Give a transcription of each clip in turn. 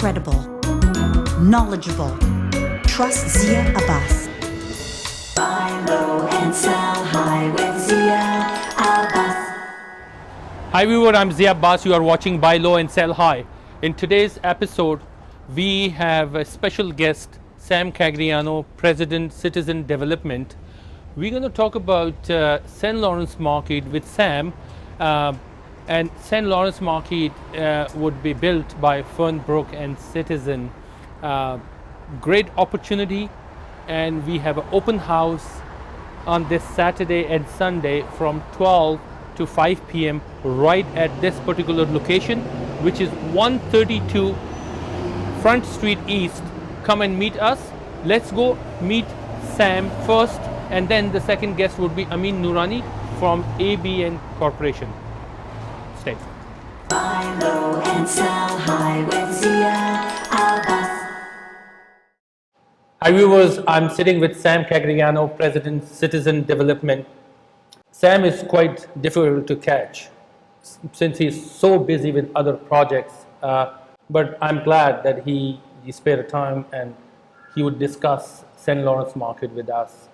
credible, knowledgeable. Trust Zia Abbas. Buy low and sell high with Zia Abbas. Hi viewer, I'm Zia Abbas. You are watching Buy Low and Sell High. In today's episode, we have a special guest, Sam Crignano, President, Cityzen Development. We're going to talk about St. Lawrence Market with Sam. And St. Lawrence Market would be built by Fernbrook and Cityzen. Great opportunity, and we have an open house on this Saturday and Sunday from 12 to 5 p.m. right at this particular location, which is 132 Front Street East. Come and meet us. Let's go meet Sam first, and then the second guest would be Amin Noorani from ABN Corporation. Stay. Buy low and sell high with Zia Abbas. Hi viewers, I'm sitting with Sam Crignano, President, Cityzen Development. Sam is quite difficult to catch since he's so busy with other projects, but I'm glad that he spared time and he would discuss St. Lawrence Market with us.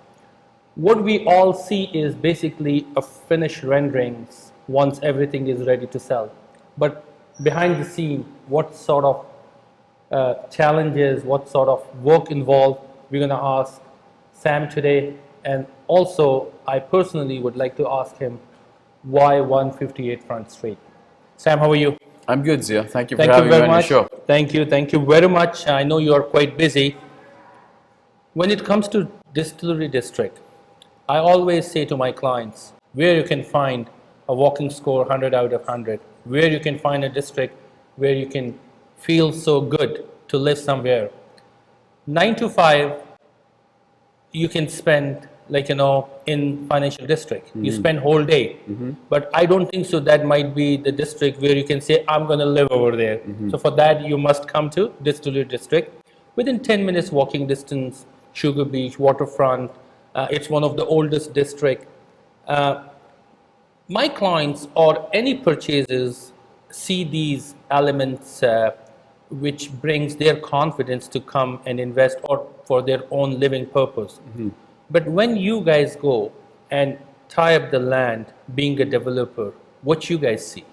What we all see is basically a finished renderings once everything is ready to sell. But behind the scene, what sort of challenges, what sort of work involved, we're going to ask Sam today. And also, I personally would like to ask him why 158 Front Street. Sam, how are you? I'm good, Zia. Thank you for having me on your show. Thank you very much. I know you are quite busy. When it comes to Distillery District, I always say to my clients, where you can find a walking score 100 out of 100, where you can find a district where you can feel so good to live somewhere. 9 to 5, you can spend in financial district. You spend whole day. But I don't think so that might be the district where you can say, I'm going to live over there. So for that, you must come to Distillery District. Within 10 minutes walking distance, Sugar Beach, waterfront. It's one of the oldest district. My clients or any purchasers see these elements which brings their confidence to come and invest or for their own living purpose. But when you guys go and tie up the land, being a developer, what you guys see?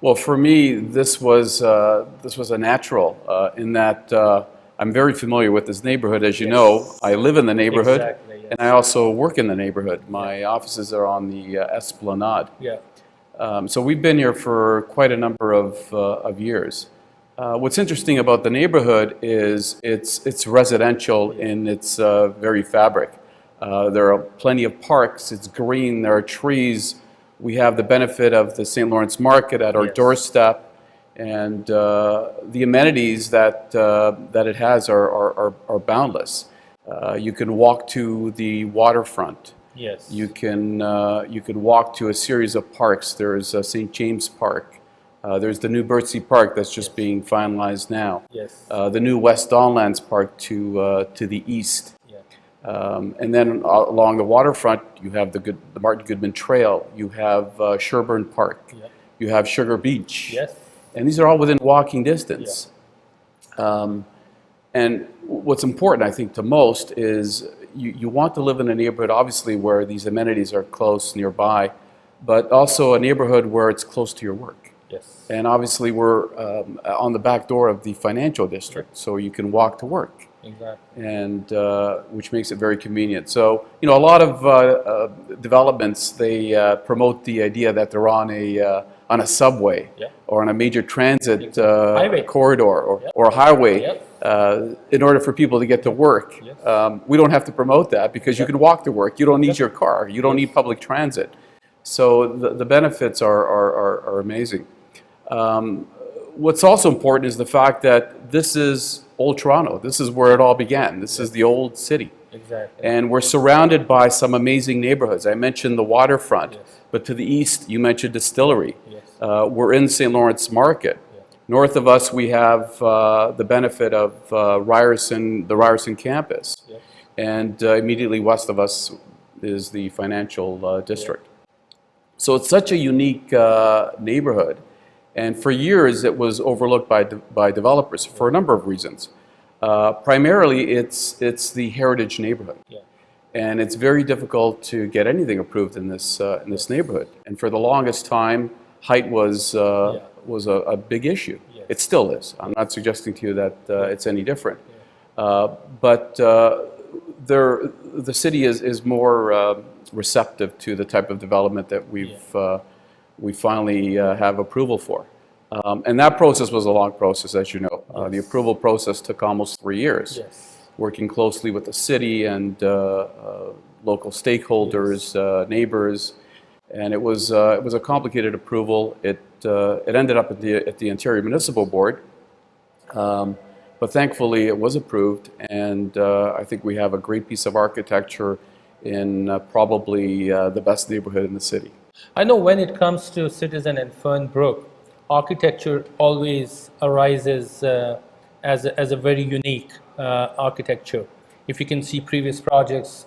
Well, for me, this was a natural in that I'm very familiar with this neighborhood. As you know, I live in the neighborhood, Exactly, yes. and I also work in the neighborhood. My offices are on the Esplanade. Yeah. So we've been here for quite a number of years. What's interesting about the neighborhood is it's residential in its very fabric. There are plenty of parks, it's green, there are trees. We have the benefit of the St. Lawrence Market at our doorstep, and the amenities that it has are boundless. You can walk to the waterfront. Yes. You can walk to a series of parks. There's St. James Park. There's the new Birdsea Park that's just being finalized now. Yes. The new West Donlands Park to the east. And then along the waterfront, you have the Martin Goodman Trail. You have Sherburne Park. You have Sugar Beach. Yes. And these are all within walking distance. And what's important, I think, to most is you want to live in a neighborhood, obviously, where these amenities are close, nearby, but also a neighborhood where it's close to your work. Yes. And obviously, we're on the back door of the financial district, so you can walk to work. Exactly. And which makes it very convenient. So, a lot of developments, they promote the idea that they're on a subway or on a major transit corridor or a highway in order for people to get to work. We don't have to promote that because you can walk to work. You don't need your car. You don't need public transit. So the benefits are amazing. What's also important is the fact that this is Old Toronto. This is where it all began. This is the old city. Exactly. And we're surrounded by some amazing neighborhoods. I mentioned the waterfront, but to the east, you mentioned Distillery. We're in St. Lawrence Market. North of us, we have the benefit of the Ryerson campus. And immediately west of us is the financial district. So it's such a unique neighborhood. And for years, it was overlooked by developers for a number of reasons. Primarily, it's the heritage neighborhood. Yeah. And it's very difficult to get anything approved in this neighborhood. And for the longest time, height was a big issue. Yes. It still is. I'm not suggesting to you that it's any different. But the city is more receptive to the type of development that we finally have approval for. And that process was a long process, as you know. The approval process took almost 3 years. Yes. Working closely with the city and local stakeholders, neighbors, and it was a complicated approval. It ended up at the Ontario Municipal Board, but thankfully it was approved, and I think we have a great piece of architecture in probably the best neighborhood in the city. I know when it comes to Cityzen and Fernbrook, architecture always arises as a very unique architecture. If you can see previous projects,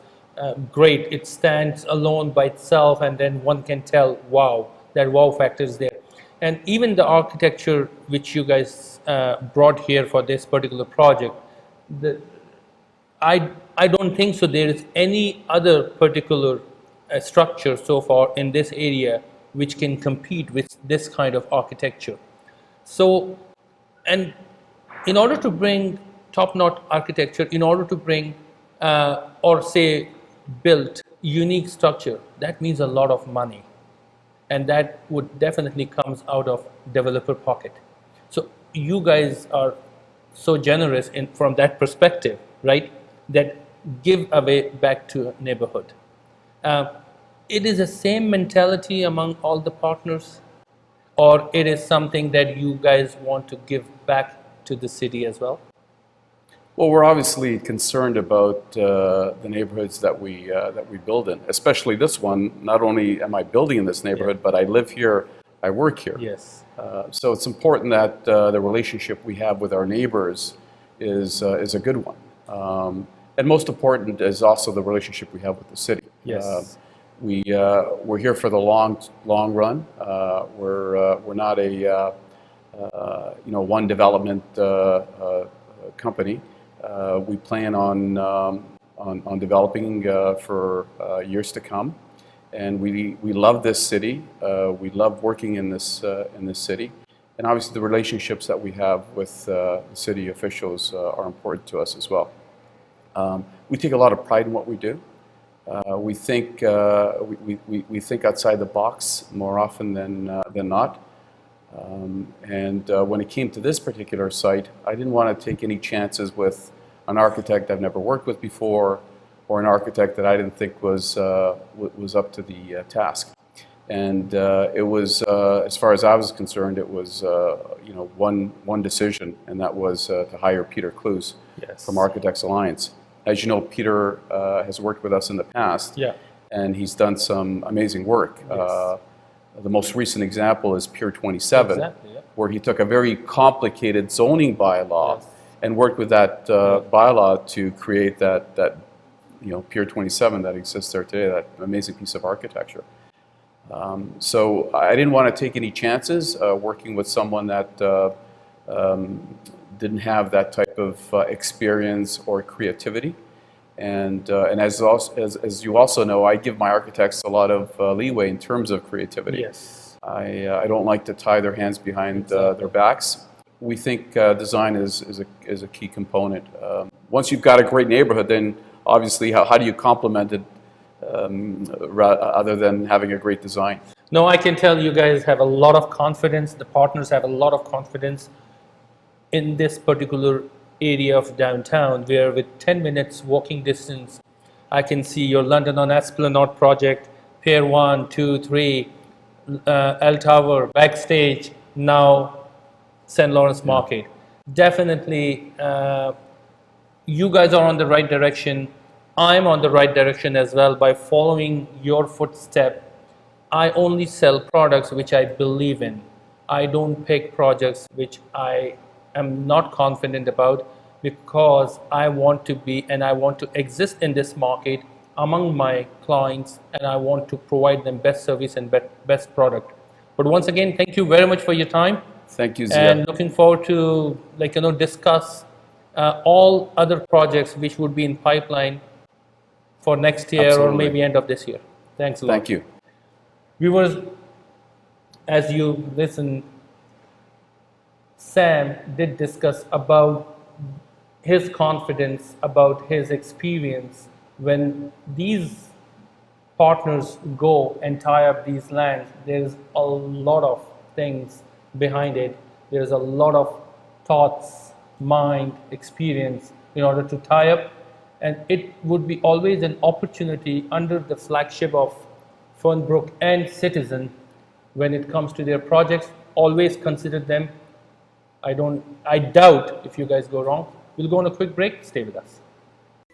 great, it stands alone by itself, and then one can tell, wow, that wow factor is there. And even the architecture which you guys brought here for this particular project, I don't think so there is any other particular structure so far in this area which can compete with this kind of architecture. So, and in order to bring top-notch architecture, in order to bring or say built unique structure, that means a lot of money, and that would definitely comes out of developer pocket. So you guys are so generous from that perspective, right, that give away back to neighborhood. It is the same mentality among all the partners, or it is something that you guys want to give back to the city as well? Well, we're obviously concerned about the neighborhoods that we build in, especially this one. Not only am I building in this neighborhood, but I live here, I work here. Yes. So it's important that the relationship we have with our neighbors is a good one. And most important is also the relationship we have with the city. Yes. We're here for the long run. We're not a one development company. We plan on developing for years to come, and we love this city. We love working in this city, and obviously the relationships that we have with the city officials are important to us as well. We take a lot of pride in what we do. We think we think outside the box more often than not. And when it came to this particular site, I didn't want to take any chances with an architect I've never worked with before, or an architect that I didn't think was up to the task. And it was, as far as I was concerned, it was one decision, and that was to hire Peter Kloos from Architects Alliance. As you know, Peter has worked with us in the past, and he's done some amazing work. The most recent example is Pier 27, where he took a very complicated zoning bylaw and worked with that bylaw to create that Pier 27 that exists there today, that amazing piece of architecture. So I didn't want to take any chances working with someone that didn't have that type of experience or creativity. And as you also know, I give my architects a lot of leeway in terms of creativity. Yes. I don't like to tie their hands behind their backs. We think design is a key component. Once you've got a great neighborhood, then obviously how do you complement it other than having a great design? No, I can tell you guys have a lot of confidence. The partners have a lot of confidence in this particular area of downtown, where with 10 minutes walking distance, I can see your London on Esplanade project, Pier 1, 2, 3, L Tower, Backstage, now St. Lawrence Market. Definitely, you guys are on the right direction. I'm on the right direction as well by following your footstep. I only sell products which I believe in. I don't pick projects which I am not confident about, because I want to be and I want to exist in this market among my clients, and I want to provide them best service and best product. But once again, thank you very much for your time. Thank you, Zia. And looking forward to discuss all other projects which would be in pipeline for next year or Absolutely. maybe end of this year. Thanks a lot. Thank you. Viewers, as you listen, Sam did discuss about his confidence, about his experience when these partners go and tie up these lands. There's a lot of things behind it. There's a lot of thoughts, mind, experience in order to tie up, and it would be always an opportunity under the flagship of Fernbrook and Cityzen. When it comes to their projects, always consider them. I doubt if you guys go wrong. We'll go on a quick break. Stay with us.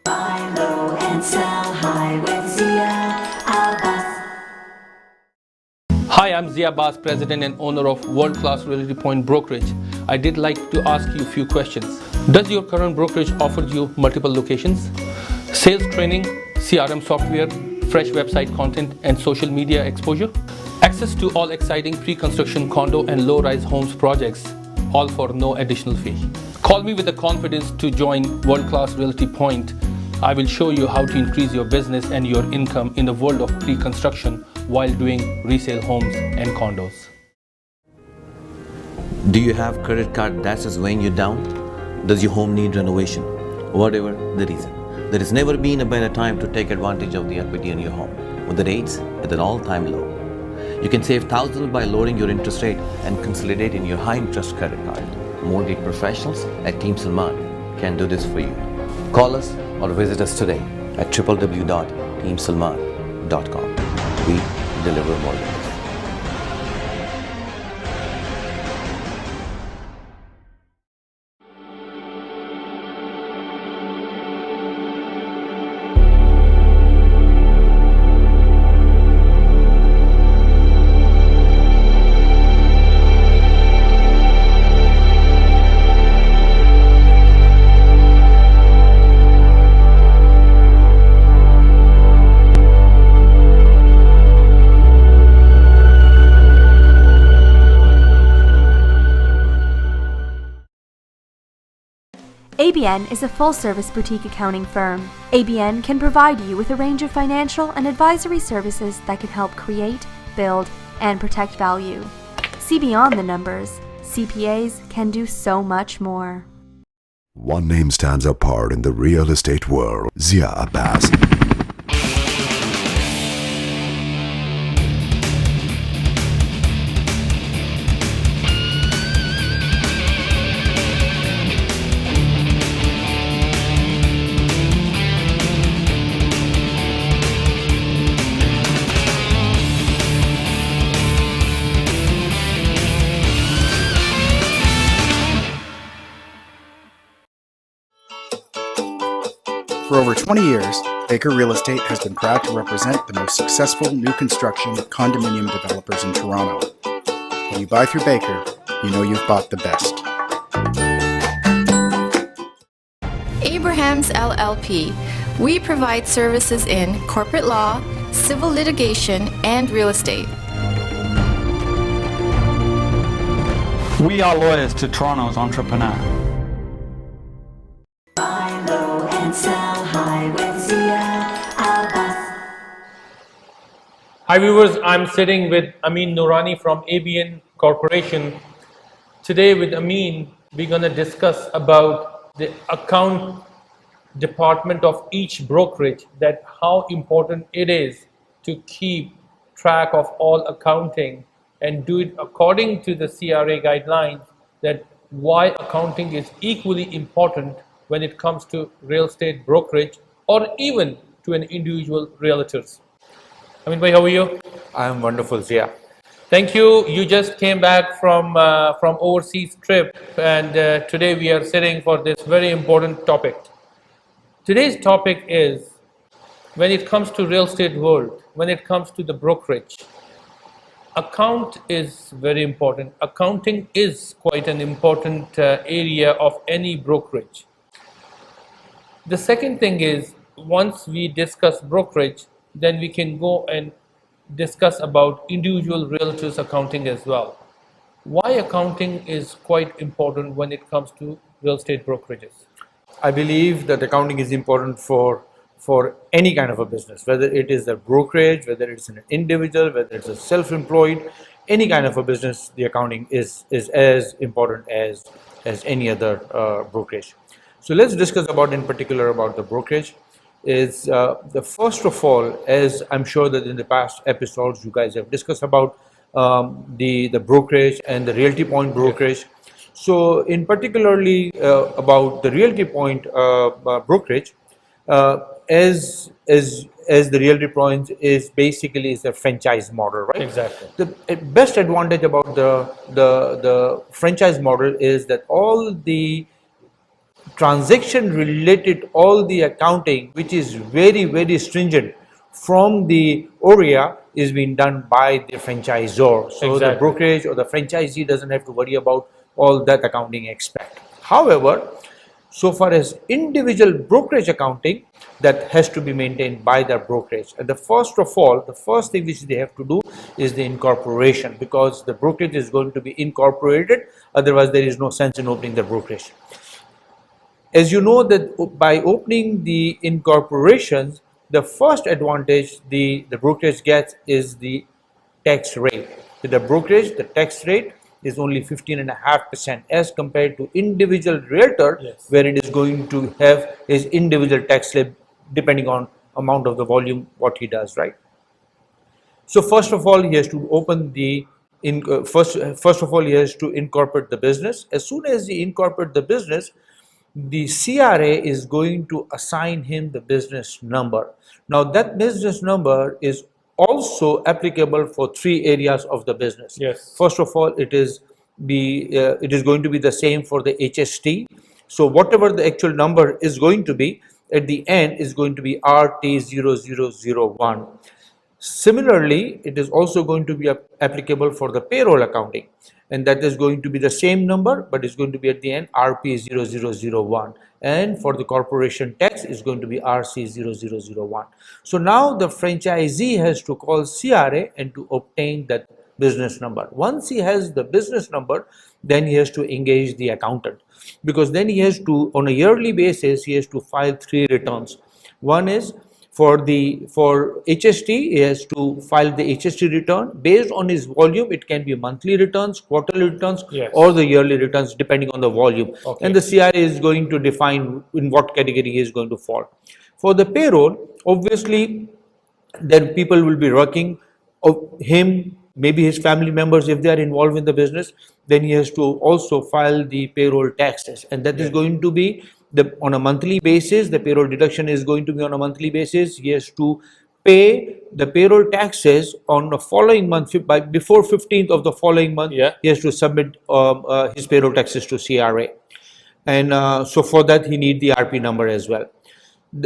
Buy low and sell high with Zia Abbas. Hi, I'm Zia Abbas, President and owner of World Class Realty Point Brokerage. I did like to ask you a few questions. Does your current brokerage offer you multiple locations, sales training, CRM software, fresh website content, and social media exposure? Access to all exciting pre-construction condo and low-rise homes projects, all for no additional fee. Call me with the confidence to join World Class Realty Point. I will show you how to increase your business and your income in the world of pre-construction while doing resale homes and condos. Do you have credit card that's just weighing you down? Does your home need renovation? Whatever the reason, there has never been a better time to take advantage of the equity in your home, with the rates at an all-time low. You can save thousands by lowering your interest rate and consolidate in your high-interest credit card. Mortgage professionals at Team Salman can do this for you. Call us or visit us today at www.teamsalman.com. We deliver mortgages. ABN is a full-service boutique accounting firm. ABN can provide you with a range of financial and advisory services that can help create, build, and protect value. See beyond the numbers. CPAs can do so much more. One name stands apart in the real estate world: Zia Abbas. For over 20 years, Baker Real Estate has been proud to represent the most successful new construction condominium developers in Toronto. When you buy through Baker, you know you've bought the best. Abrahams LLP. We provide services in corporate law, civil litigation, and real estate. We are lawyers to Toronto's entrepreneur. Buy low and sell high with Zia Abbas. Hi viewers, I'm sitting with Amin Noorani from ABN Corporation. Today with Amin, we're going to discuss about the account department of each brokerage, that how important it is to keep track of all accounting and do it according to the CRA guidelines, that why accounting is equally important when it comes to real estate brokerage or even to an individual realtors. Amin bhai, how are you? I am wonderful, Zia. Thank you. You just came back from overseas trip, and today we are sitting for this very important topic. Today's topic is, when it comes to real estate world, when it comes to the brokerage, account is very important. Accounting is quite an important area of any brokerage. The second thing is, once we discuss brokerage, then we can go and discuss about individual realtors accounting as well. Why accounting is quite important when it comes to real estate brokerages? I believe that accounting is important for any kind of a business, whether it is a brokerage, whether it's an individual, whether it's a self-employed, any kind of a business, the accounting is as important as any other brokerage. So let's discuss about in particular about the brokerage. Is the first of all, as I'm sure that in the past episodes you guys have discussed about the brokerage and the realty point brokerage. So in particularly about the realty point brokerage, as the realty point is basically is a franchise model, right? Exactly. The best advantage about the franchise model is that all the transaction related, all the accounting which is very stringent from the area is being done by the franchisor. So the brokerage or the franchisee doesn't have to worry about all that accounting aspect. However, so far as individual brokerage accounting, that has to be maintained by the brokerage. And the first of all, the first thing which they have to do is the incorporation, because the brokerage is going to be incorporated, otherwise there is no sense in opening the brokerage. As you know that by opening the incorporations, the first advantage the brokerage gets is the tax rate. With the brokerage, the tax rate is only 15.5% as compared to individual realtor, where it is going to have his individual tax slip depending on amount of the volume what he does, right? So first of all, he has to open the first of all he has to incorporate the business. As soon as he incorporate the business, the CRA is going to assign him the business number. Now that business number is also applicable for three areas of the business. Yes. First of all, it is going to be the same for the HST. So whatever the actual number is going to be, at the end is going to be RT0001. Similarly, it is also going to be applicable for the payroll accounting, and that is going to be the same number, but it's going to be at the end RP0001. And for the corporation tax is going to be RC0001. So now the franchisee has to call CRA and to obtain that business number. Once he has the business number, then he has to engage the accountant, because then he has to, on a yearly basis, he has to file 3 returns. One is for HST, he has to file the HST return based on his volume. It can be monthly returns, quarterly returns, or the yearly returns depending on the volume. And the CRA is going to define in what category he is going to fall. For the payroll, obviously, then people will be working him, maybe his family members, if they are involved in the business, then he has to also file the payroll taxes, and that is going to be on a monthly basis. The payroll deduction is going to be on a monthly basis. He has to pay the payroll taxes on the following month. Before 15th of the following month, he has to submit his payroll taxes to CRA, and so for that he need the RP number as well.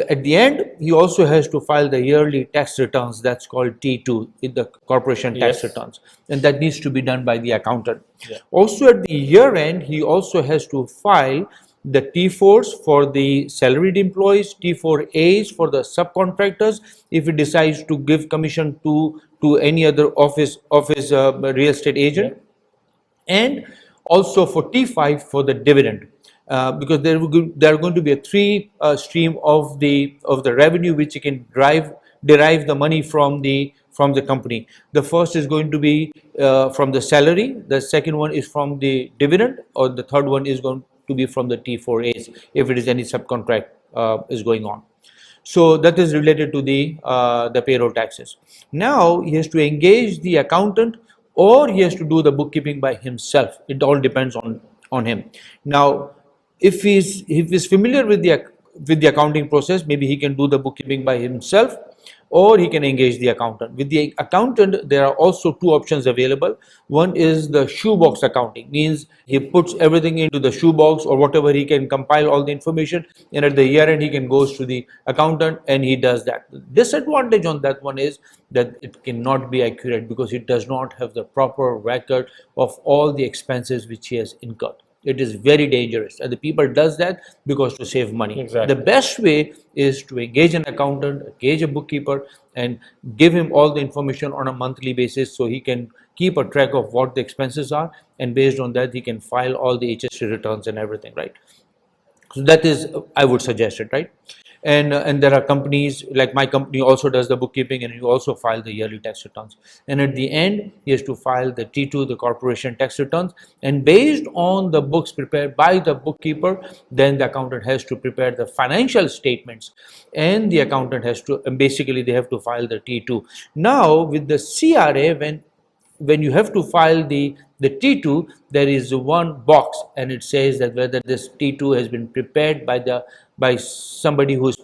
At the end, he also has to file the yearly tax returns, that's called T2 in the corporation tax returns, and that needs to be done by the accountant. Also at the year end, he also has to file the T4s for the salaried employees, T4As for the subcontractors if he decides to give commission to any other office real estate agent, and also for T5 for the dividend. Because there are going to be a 3 stream of the revenue which you can derive the money from the company. The first is going to be from the salary, the second one is from the dividend, or the third one is going to be from the T4As if it is any subcontract is going on. So that is related to the payroll taxes. Now he has to engage the accountant, or he has to do the bookkeeping by himself. It all depends on him. Now, if he's familiar with the accounting process, maybe he can do the bookkeeping by himself, or he can engage the accountant. With the accountant, there are also 2 options available. One is the shoebox accounting, means he puts everything into the shoebox or whatever, he can compile all the information, and at the year end he can goes to the accountant and he does that. The disadvantage on that one is that it cannot be accurate because it does not have the proper record of all the expenses which he has incurred. it is very dangerous. And the people does that because to save money. Exactly. The best way is to engage an accountant, engage a bookkeeper, and give him all the information on a monthly basis so he can keep a track of what the expenses are, and based on that he can file all the HST returns and everything, right? So that is, I would suggest it, right? And there are companies like my company also does the bookkeeping, and you also file the yearly tax returns. And at the end, he has to file the T2, the corporation tax returns. And based on the books prepared by the bookkeeper, then the accountant has to prepare the financial statements, and the accountant has to, and basically they have to file the T2. Now with the CRA, when you have to file the T2, there is one box, and it says that whether this T2 has been prepared by somebody who is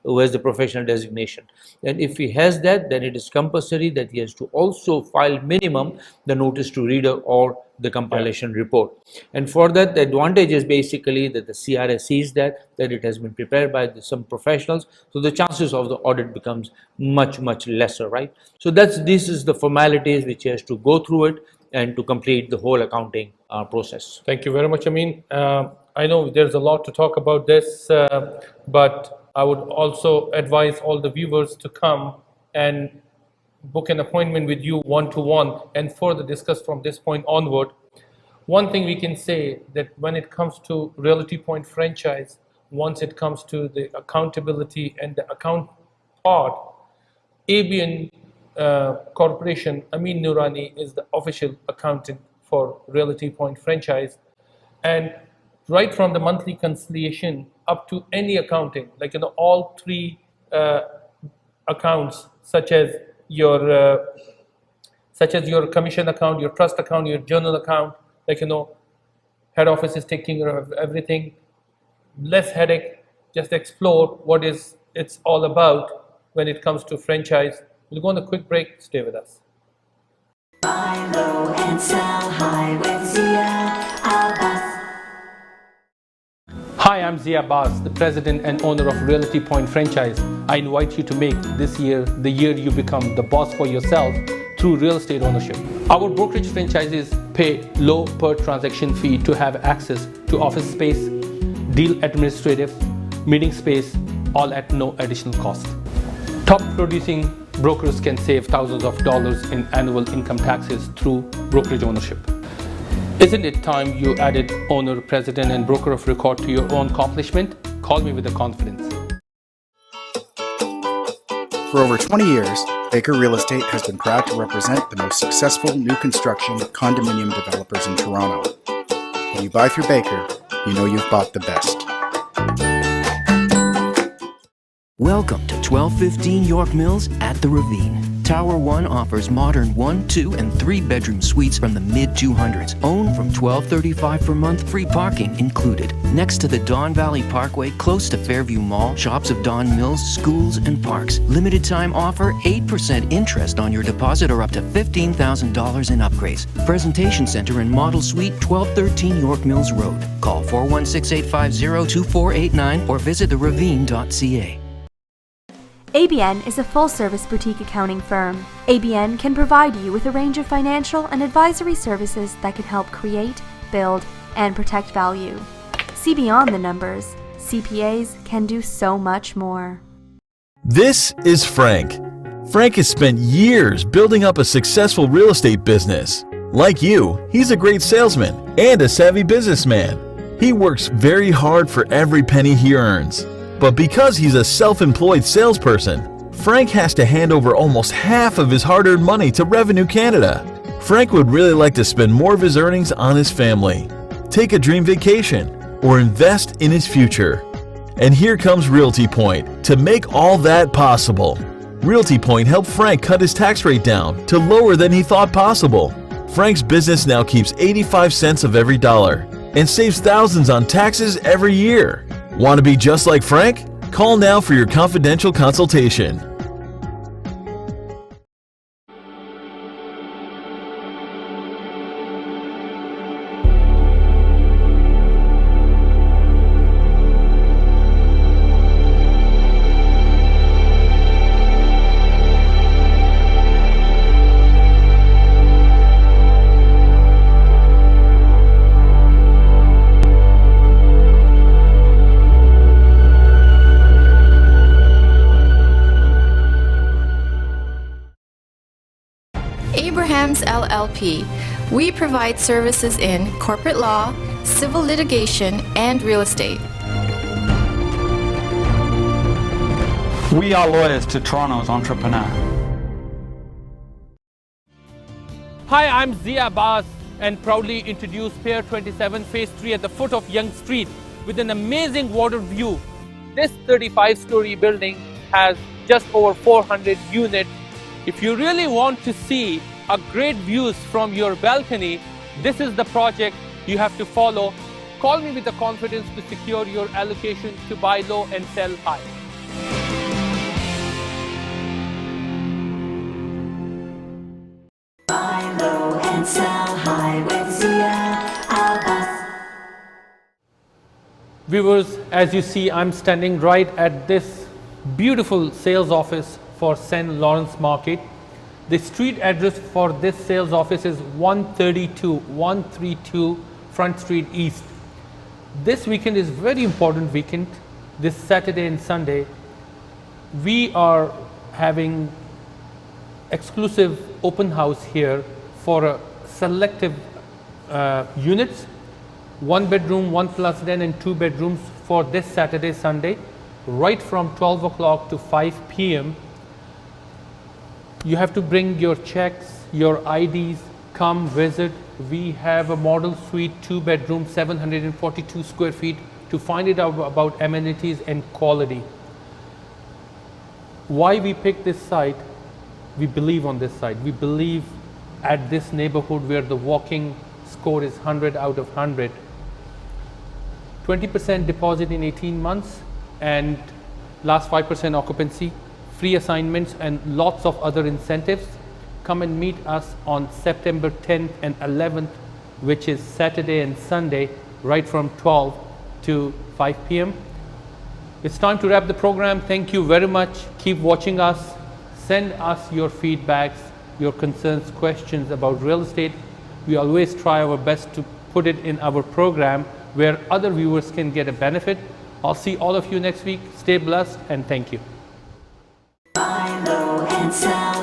who has the professional designation. And if he has that, then it is compulsory that he has to also file minimum the notice to reader or the compilation report. And for that, the advantage is basically that the CRA sees that it has been prepared by some professionals, so the chances of the audit becomes much lesser, right? So this is the formalities which he has to go through it and to complete the whole accounting process. Thank you very much, Amin. I know there's a lot to talk about this, but I would also advise all the viewers to come and book an appointment with you one-to-one and further discuss from this point onward. One thing we can say that when it comes to Realty Point franchise, once it comes to the accountability and the account part, ABN Corporation, Amin Noorani is the official accountant for Realty Point franchise. And right from the monthly conciliation up to any accounting, like all three accounts, such as your commission account, your trust account, your journal account, head office is taking care of everything. Less headache, just explore what it's all about when it comes to franchise. We'll go on a quick break. Stay with us. Buy low and sell high with Zia Abbas. Hi, I'm Zia Abbas, the president and owner of Realty Point franchise. I invite you to make this year the year you become the boss for yourself through real estate ownership. Our brokerage franchises pay low per transaction fee to have access to office space, deal administrative, meeting space, all at no additional cost. Top producing brokers can save thousands of dollars in annual income taxes through brokerage ownership. Isn't it time you added owner, president, and broker of record to your own accomplishment? Call me with the confidence. For over 20 years, Baker Real Estate has been proud to represent the most successful new construction condominium developers in Toronto. When you buy through Baker, you know you've bought the best. Welcome to 1215 York Mills at the Ravine. Tower 1 offers modern 1, 2, and 3 bedroom suites from the mid-200s. Owned from $12.35 per month, free parking included. Next to the Don Valley Parkway, close to Fairview Mall, shops of Don Mills, schools, and parks. Limited time offer, 8% interest on your deposit or up to $15,000 in upgrades. Presentation Center and Model Suite, 1213 York Mills Road. Call 416-850-2489 or visit theravine.ca. ABN is a full-service boutique accounting firm. ABN can provide you with a range of financial and advisory services that can help create, build, and protect value. See beyond the numbers. CPAs can do so much more. This is Frank. Frank has spent years building up a successful real estate business. Like you, he's a great salesman and a savvy businessman. He works very hard for every penny he earns. But because he's a self-employed salesperson, Frank has to hand over almost half of his hard-earned money to Revenue Canada. Frank would really like to spend more of his earnings on his family, take a dream vacation, or invest in his future. And here comes Realty Point to make all that possible. Realty Point helped Frank cut his tax rate down to lower than he thought possible. Frank's business now keeps 85 cents of every dollar and saves thousands on taxes every year. Want to be just like Frank? Call now for your confidential consultation. LLP. We provide services in corporate law, civil litigation, and real estate. We are lawyers to Toronto's entrepreneur. Hi, I'm Zia Abbas and proudly introduce Pier 27 Phase 3 at the foot of Yonge Street with an amazing water view. This 35-story building has just over 400 units. If you really want to see a great views from your balcony, this is the project you have to follow. Call me with the confidence to secure your allocation to buy low and sell high. Buy low and sell high with Zia Abbas. Viewers, as you see, I'm standing right at this beautiful sales office for St. Lawrence Market. The street address for this sales office is 132 Front Street East. This weekend is very important weekend. This Saturday and Sunday, we are having exclusive open house here for a selective units, 1 bedroom, 1+ den and 2 bedrooms for this Saturday, Sunday, right from 12 o'clock to 5 p.m. You have to bring your checks, your IDs, come visit. We have a model suite, 2 bedroom, 742 square feet to find it out about amenities and quality. Why we picked this site? We believe on this site. We believe at this neighborhood where the walking score is 100 out of 100. 20% deposit in 18 months and last 5% occupancy, free assignments and lots of other incentives. Come and meet us on September 10th and 11th, which is Saturday and Sunday, right from 12 to 5 p.m. It's time to wrap the program. Thank you very much. Keep watching us. Send us your feedbacks, your concerns, questions about real estate. We always try our best to put it in our program where other viewers can get a benefit. I'll see all of you next week. Stay blessed and thank you. Buy low and sell